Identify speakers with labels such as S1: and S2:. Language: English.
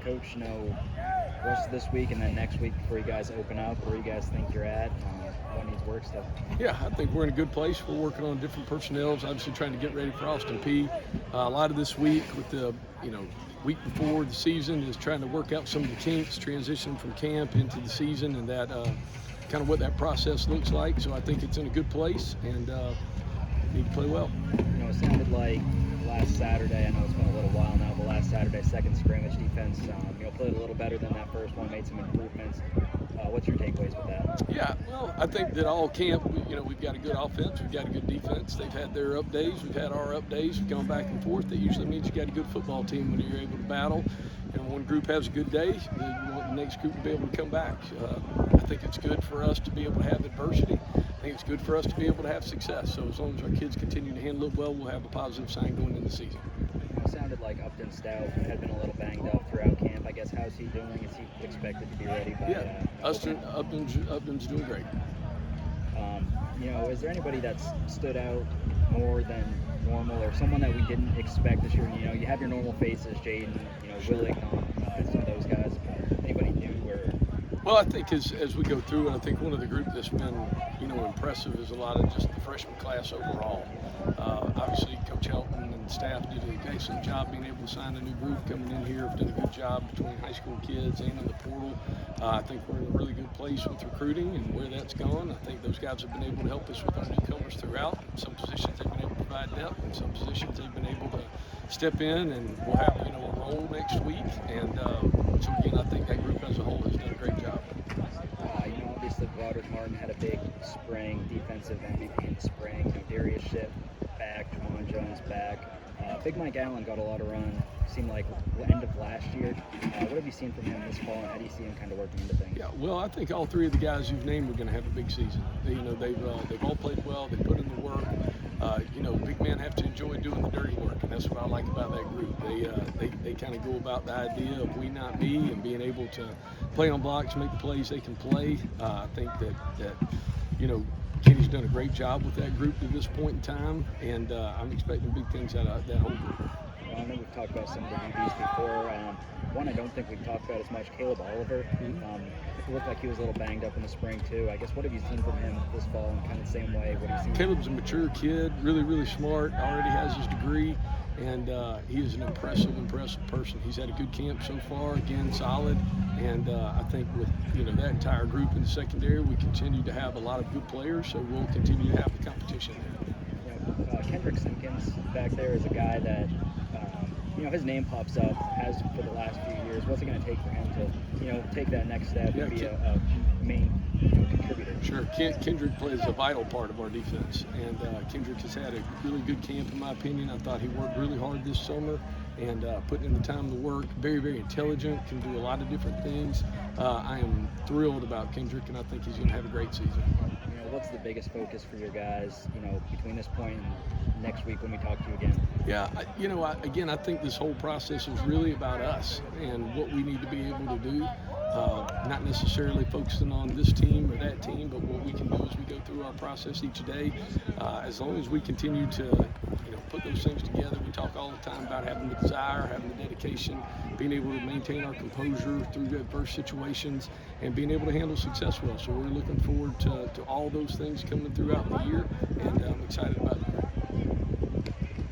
S1: Coach know rest of this week and then next week before you guys open up, where you guys think you're at, what needs work still?
S2: Yeah, I think we're in a good place. We're working on different personnel, obviously trying to get ready for Austin P. A lot of this week with the, week before the season is trying to work out some of the kinks, transition from camp into the season, and that kind of what that process looks like. So I think it's in a good place, and need to play well.
S1: It sounded like last Saturday, I know it's been a little while now, but last Saturday, second scrimmage defense, played a little better than that first one, made some improvements. What's your takeaways with that?
S2: Yeah, well, I think that all camp, we've got a good offense, we've got a good defense. They've had their up days, we've had our up days. We've gone back and forth. That usually means you got a good football team when you're able to battle. And when one group has a good day, you want the next group to be able to come back. I think it's good for us to be able to have adversity. I think it's good for us to be able to have success. So as long as our kids continue to handle it well, we'll have a positive sign going into the season.
S1: It sounded like Upton Stout had been a little banged up throughout camp. I guess, how's he doing? Is he expected to be ready by
S2: Upton's doing great.
S1: Is there anybody that's stood out more than normal, or someone that we didn't expect this year? You have your normal faces, Jaden, Willick, some of those guys. Anybody new?
S2: Well, I think as we go through it, I think one of the group that's been, impressive is a lot of just the freshman class overall. Obviously, Coach Helton and staff did an excellent job being able to sign a new group coming in here. Have done a good job between high school kids and in the portal. I think we're in a really good place with recruiting and where that's gone. I think those guys have been able to help us with our newcomers throughout. In some positions they've been able to provide depth. In some positions they've been able to step in, and we'll have a role next week. And so again, I think that group as a whole has done a great job.
S1: Obviously, Broderick Martin had a big spring, defensive MVP in the spring. Darius Shipp back, Juwan Jones back. Big Mike Allen got a lot of run, seemed like end of last year. What have you seen from him this fall, and how do you see him kind of working into things?
S2: Yeah, well, I think all three of the guys you've named are going to have a big season. They've all played well. They put in the work. Big men have to enjoy doing the dirty work, and that's what I like about that group. They kind of go about the idea of we not me and being able to play on blocks, make the plays they can play. I think that Kenny's done a great job with that group to this point in time, and I'm expecting big things out of that whole group.
S1: Well, I know we've talked about some of the DBs before. One I don't think we've talked about as much, Caleb Oliver. It looked like he was a little banged up in the spring too. I guess, what have you seen from him this fall in kind of the same way? What have you seen?
S2: Caleb's a mature kid, really, really smart, already has his degree, and he is an impressive person. He's had a good camp so far, again, solid, and I think with that entire group in the secondary, we continue to have a lot of good players, so we'll continue to have the competition there.
S1: Kendrick Simpkins back there is a guy that his name pops up, has for the last few years. What's it going to take for him to take that next step and be a main contributor?
S2: Sure. Kendrick plays a vital part of our defense, and Kendrick has had a really good camp, in my opinion. I thought he worked really hard this summer and putting in the time to work. Very, very intelligent, can do a lot of different things. I am thrilled about Kendrick, and I think he's going to have a great season.
S1: What's the biggest focus for your guys, between this point and next week when we talk to you again?
S2: Yeah, I think this whole process is really about us and what we need to be able to do. Not necessarily focusing on this team or that team, but what we can do as we go through our process each day. As long as we continue to, put those things together. We talk all the time about having the desire, having the dedication, being able to maintain our composure through adverse situations, and being able to handle success well. So we're looking forward to all those things coming throughout the year, and I'm excited about